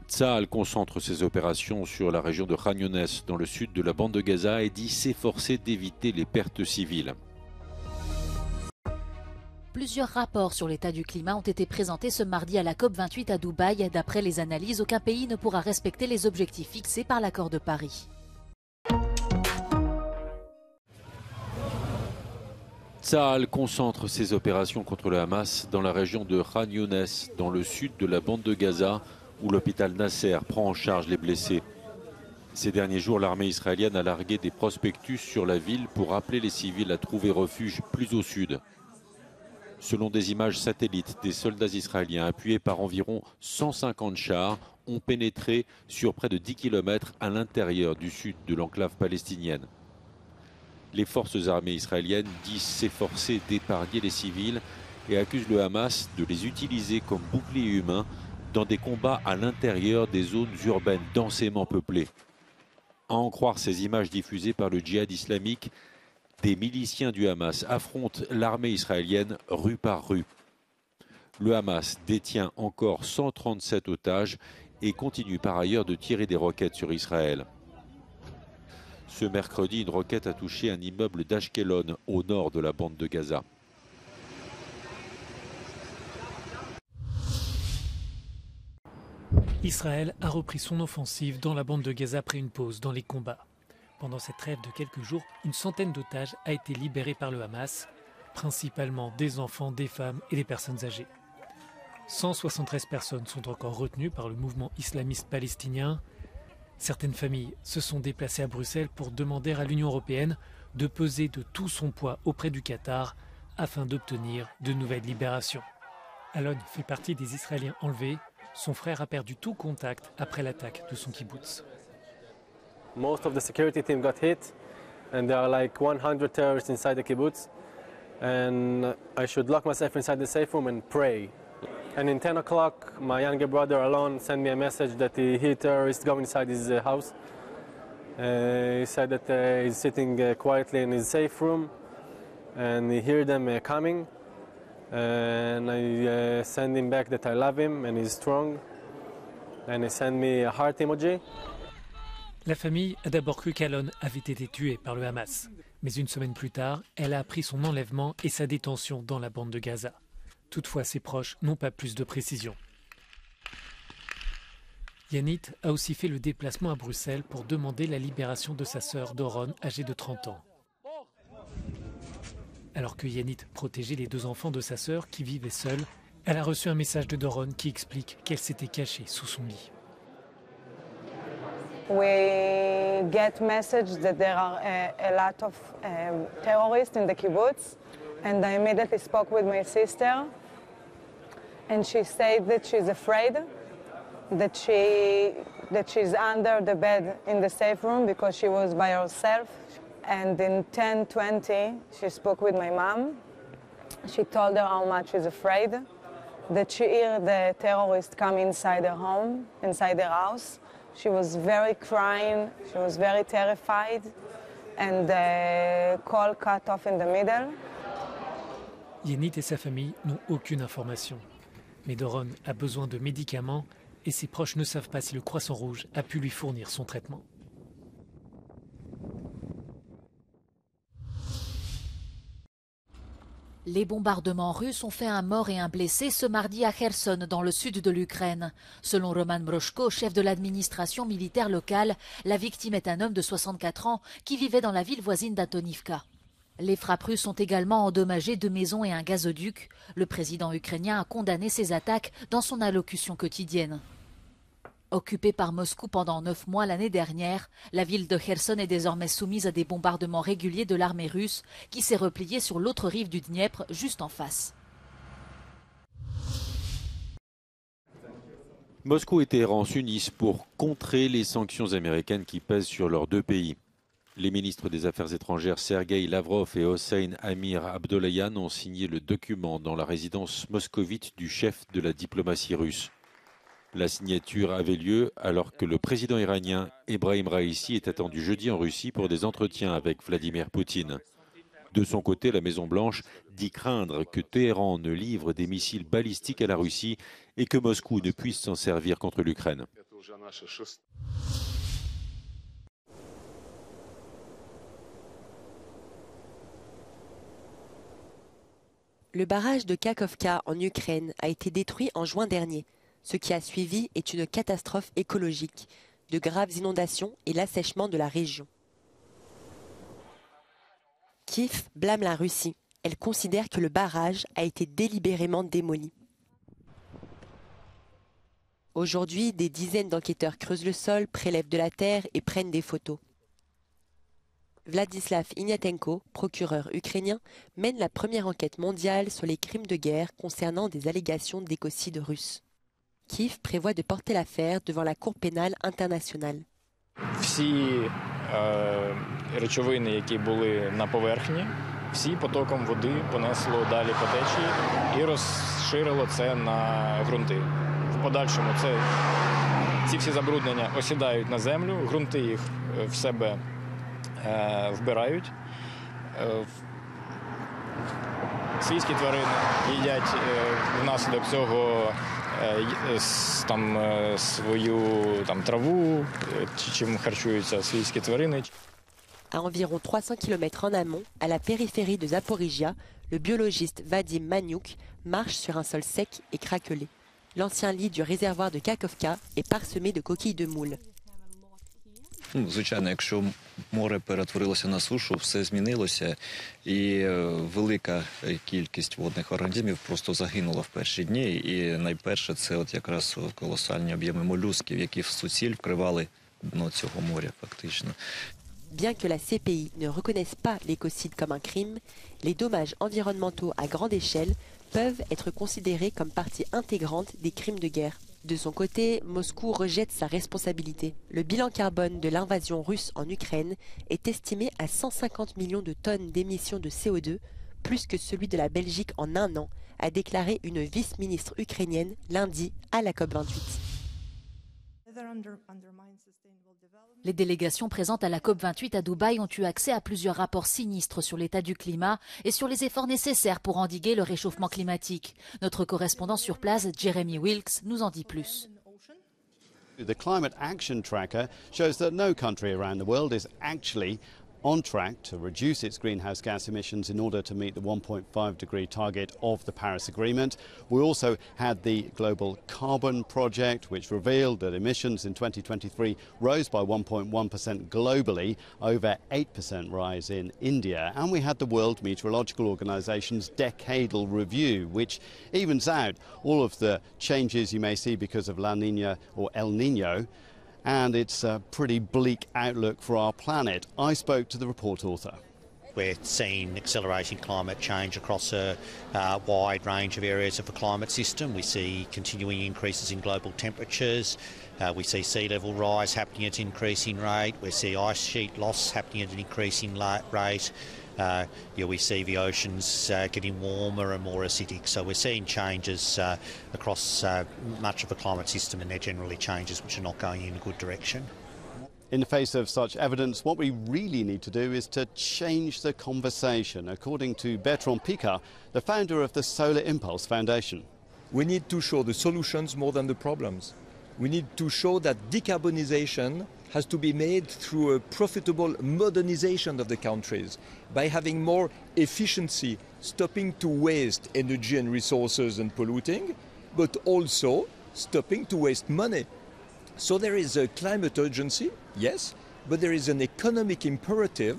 Tsahal concentre ses opérations sur la région de Khan Younes, dans le sud de la bande de Gaza, et dit s'efforcer d'éviter les pertes civiles. Plusieurs rapports sur l'état du climat ont été présentés ce mardi à la COP28 à Dubaï. D'après les analyses, aucun pays ne pourra respecter les objectifs fixés par l'accord de Paris. Tsahal concentre ses opérations contre le Hamas dans la région de Khan Younes, dans le sud de la bande de Gaza, où l'hôpital Nasser prend en charge les blessés. Ces derniers jours, l'armée israélienne a largué des prospectus sur la ville pour appeler les civils à trouver refuge plus au sud. Selon des images satellites, des soldats israéliens appuyés par environ 150 chars ont pénétré sur près de 10 km à l'intérieur du sud de l'enclave palestinienne. Les forces armées israéliennes disent s'efforcer d'épargner les civils et accusent le Hamas de les utiliser comme boucliers humains dans des combats à l'intérieur des zones urbaines densément peuplées. À en croire ces images diffusées par le djihad islamique, des miliciens du Hamas affrontent l'armée israélienne rue par rue. Le Hamas détient encore 137 otages et continue par ailleurs de tirer des roquettes sur Israël. Ce mercredi, une roquette a touché un immeuble d'Ashkelon, au nord de la bande de Gaza. Israël a repris son offensive dans la bande de Gaza après une pause dans les combats. Pendant cette trêve de quelques jours, une centaine d'otages a été libérée par le Hamas, principalement des enfants, des femmes et des personnes âgées. 173 personnes sont encore retenues par le mouvement islamiste palestinien. Certaines familles se sont déplacées à Bruxelles pour demander à l'Union européenne de peser de tout son poids auprès du Qatar afin d'obtenir de nouvelles libérations. Alon fait partie des Israéliens enlevés. Son frère a perdu tout contact après l'attaque de son kibbutz. Most of the security team got hit, and there are like 100 terrorists inside the kibbutz. And I should lock myself inside the safe room and pray. And in 10 o'clock, my younger brother Alon sent me a message that he heard terrorists go inside his house. He said that he's sitting quietly in his safe room, and he heard them coming. And I send him back that I love him and he's strong. And he sent me a heart emoji. La famille a d'abord cru qu'Alon avait été tué par le Hamas. Mais une semaine plus tard, elle a appris son enlèvement et sa détention dans la bande de Gaza. Toutefois, ses proches n'ont pas plus de précision. Yanit a aussi fait le déplacement à Bruxelles pour demander la libération de sa sœur Doron, âgée de 30 ans. Alors que Yanit protégeait les deux enfants de sa sœur qui vivaient seuls, elle a reçu un message de Doron qui explique qu'elle s'était cachée sous son lit. We get message that there are a lot of terrorists in the kibbutz, and I immediately spoke with my sister, and she said that she's afraid, that she's under the bed in the safe room because she was by herself. And in 10:20, she spoke with my mom. She told her how much she's afraid, that she heard the terrorists come inside her home, inside her house. She was very crying, she was very terrified, and the call cut off in the middle. Yanit et sa famille n'ont aucune information. Mais Doron a besoin de médicaments et ses proches ne savent pas si le Croissant Rouge a pu lui fournir son traitement. Les bombardements russes ont fait un mort et un blessé ce mardi à Kherson, dans le sud de l'Ukraine. Selon Roman Brochko, chef de l'administration militaire locale, la victime est un homme de 64 ans qui vivait dans la ville voisine d'Antonivka. Les frappes russes ont également endommagé 2 maisons et un gazoduc. Le président ukrainien a condamné ces attaques dans son allocution quotidienne. Occupée par Moscou pendant 9 mois l'année dernière, la ville de Kherson est désormais soumise à des bombardements réguliers de l'armée russe qui s'est repliée sur l'autre rive du Dniepr, juste en face. Moscou et Téhéran s'unissent pour contrer les sanctions américaines qui pèsent sur leurs deux pays. Les ministres des Affaires étrangères Sergueï Lavrov et Hossein Amir Abdollahian ont signé le document dans la résidence moscovite du chef de la diplomatie russe. La signature avait lieu alors que le président iranien Ebrahim Raïssi est attendu jeudi en Russie pour des entretiens avec Vladimir Poutine. De son côté, la Maison-Blanche dit craindre que Téhéran ne livre des missiles balistiques à la Russie et que Moscou ne puisse s'en servir contre l'Ukraine. Le barrage de Kakhovka en Ukraine a été détruit en juin dernier. Ce qui a suivi est une catastrophe écologique, de graves inondations et l'assèchement de la région. Kiev blâme la Russie. Elle considère que le barrage a été délibérément démoli. Aujourd'hui, des dizaines d'enquêteurs creusent le sol, prélèvent de la terre et prennent des photos. Vladislav Ignatenko, procureur ukrainien, mène la première enquête mondiale sur les crimes de guerre concernant des allégations d'écocide russe. Kiev prévoit de porter l'affaire devant la Cour pénale internationale. Всі речовини, які були на поверхні, всі потоком води понесло далі по течії і розширило це на ґрунти. В подальшому ці всі забруднення осідають на землю, ґрунти їх в себе вбирають. Свійські тварини їдять внаслідок цього свою траву, чим харчуються свійські тварини. À environ 300 km en amont, à la périphérie de Zaporizhia, le biologiste Vadim Maniuk marche sur un sol sec et craquelé. L'ancien lit du réservoir de Kakhovka est parsemé de coquilles de moules. Звичайно, якщо море перетворилося на сушу, все змінилося, і велика кількість водних організмів просто загинула в перші дні. І найперше це от якраз колосальні об'єми молюсків, які в суціль вкривали дно цього моря фактично. Bien que la CPI ne reconnaisse pas l'écocide comme un crime, les dommages environnementaux à grande échelle peuvent être considérés comme partie intégrante des crimes de guerre. De son côté, Moscou rejette sa responsabilité. Le bilan carbone de l'invasion russe en Ukraine est estimé à 150 millions de tonnes d'émissions de CO2, plus que celui de la Belgique en un an, a déclaré une vice-ministre ukrainienne lundi à la COP28. Les délégations présentes à la COP28 à Dubaï ont eu accès à plusieurs rapports sinistres sur l'état du climat et sur les efforts nécessaires pour endiguer le réchauffement climatique. Notre correspondant sur place, Jeremy Wilkes, nous en dit plus. The Climate Action Tracker shows that no country around the world is actually on track to reduce its greenhouse gas emissions in order to meet the 1.5 degree target of the Paris Agreement. We also had the Global Carbon Project, which revealed that emissions in 2023 rose by 1.1% globally, over 8% rise in India. And we had the World Meteorological Organization's Decadal Review, which evens out all of the changes you may see because of La Nina or El Nino. And it's a pretty bleak outlook for our planet. I spoke to the report author. We're seeing accelerating climate change across a wide range of areas of the climate system. We see continuing increases in global temperatures. We see sea level rise happening at an increasing rate. We see ice sheet loss happening at an increasing rate. We see the oceans getting warmer and more acidic. So we're seeing changes across much of the climate system, and they're generally changes which are not going in a good direction. In the face of such evidence, what we really need to do is to change the conversation, according to Bertrand Piccard, the founder of the Solar Impulse Foundation. We need to show the solutions more than the problems. We need to show that decarbonization has to be made through a profitable modernization of the countries, by having more efficiency, stopping to waste energy and resources and polluting, but also stopping to waste money. So there is a climate urgency, yes, but there is an economic imperative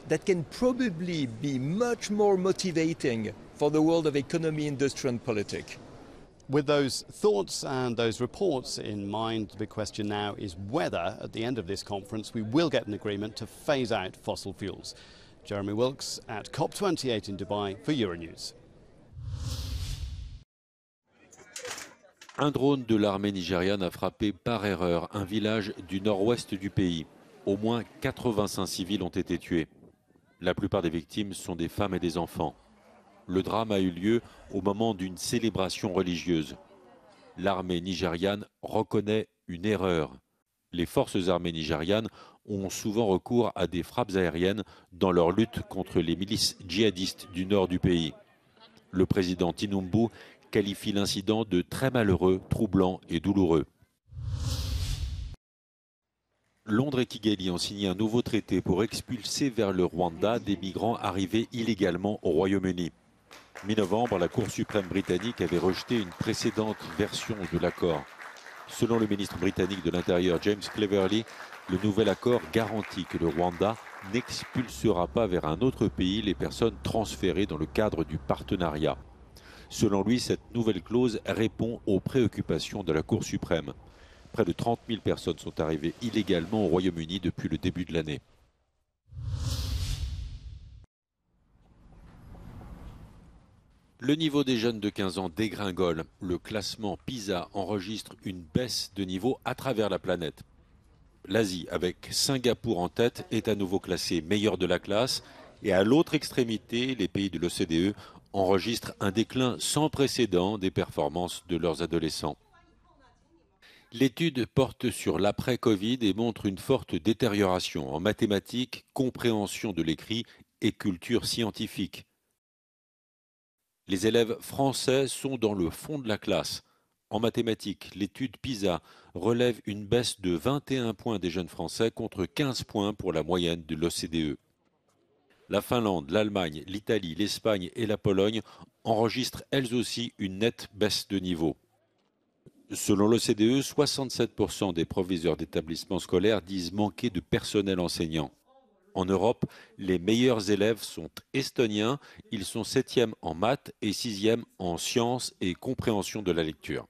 that can probably be much more motivating for the world of economy, industry and politics. With those thoughts and those reports in mind, the big question now is whether, at the end of this conference, we will get an agreement to phase out fossil fuels. Jeremy Wilkes at COP28 in Dubai for Euronews. Un drone de l'armée nigériane a frappé par erreur un village du nord-ouest du pays. Au moins 85 civils ont été tués. La plupart des victimes sont des femmes et des enfants. Le drame a eu lieu au moment d'une célébration religieuse. L'armée nigériane reconnaît une erreur. Les forces armées nigérianes ont souvent recours à des frappes aériennes dans leur lutte contre les milices djihadistes du nord du pays. Le président Tinubu qualifie l'incident de très malheureux, troublant et douloureux. Londres et Kigali ont signé un nouveau traité pour expulser vers le Rwanda des migrants arrivés illégalement au Royaume-Uni. Mi-novembre, la Cour suprême britannique avait rejeté une précédente version de l'accord. Selon le ministre britannique de l'Intérieur James Cleverly, le nouvel accord garantit que le Rwanda n'expulsera pas vers un autre pays les personnes transférées dans le cadre du partenariat. Selon lui, cette nouvelle clause répond aux préoccupations de la Cour suprême. Près de 30 000 personnes sont arrivées illégalement au Royaume-Uni depuis le début de l'année. Le niveau des jeunes de 15 ans dégringole. Le classement PISA enregistre une baisse de niveau à travers la planète. L'Asie, avec Singapour en tête, est à nouveau classée meilleure de la classe. Et à l'autre extrémité, les pays de l'OCDE enregistrent un déclin sans précédent des performances de leurs adolescents. L'étude porte sur l'après-Covid et montre une forte détérioration en mathématiques, compréhension de l'écrit et culture scientifique. Les élèves français sont dans le fond de la classe. En mathématiques, l'étude PISA relève une baisse de 21 points des jeunes Français contre 15 points pour la moyenne de l'OCDE. La Finlande, l'Allemagne, l'Italie, l'Espagne et la Pologne enregistrent elles aussi une nette baisse de niveau. Selon l'OCDE, 67% des proviseurs d'établissements scolaires disent manquer de personnel enseignant. En Europe, les meilleurs élèves sont estoniens. Ils sont 7e en maths et 6e en sciences et compréhension de la lecture.